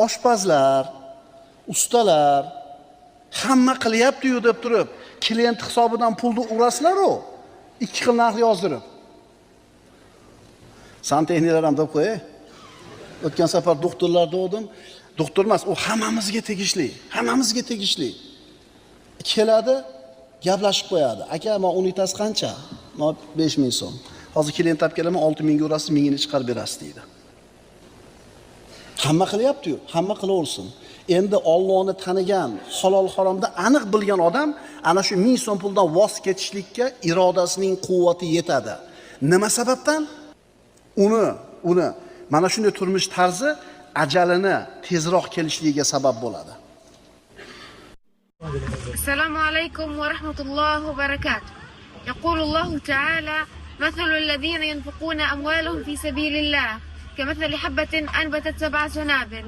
oshpazlar, ustalar hamma qilyapti-yu deb turib, klient hisobidan pulni urasizlar-ku. Ikki xil narx yozdirib. Santexniklar ham deb qo'y. O'tgan safar doktorlarda o'dim. Doktor emas, u hammamizga tegishli. Hammamizga tegishli. Keladi, gaplashib qo'yadi. Aka, men unitasi qancha? Men 5000 so'm. Hozir klient olib kelaman, 6000 ga urasiz, 1000 ni chiqarib berasiz deydi. Hamma qilyapti-yu, hamma qilaversin. Endi Allohni tanigan, halol haromda aniq bilgan odam ana shu 1000 so'm puldan voz kechishlikka irodasining quvvati yetadi. Nima sababdan? Uni mana shunday turmush tarzi ajalini tezroq kelishligiga sabab bo'ladi. Assalomu alaykum va rahmatullohi va barakatuh. Yaqulullohu ta'ala mathalul ladzina yunfiquna amwalahum fi sabilillah kamathali habatin anbatat sab'a sanabil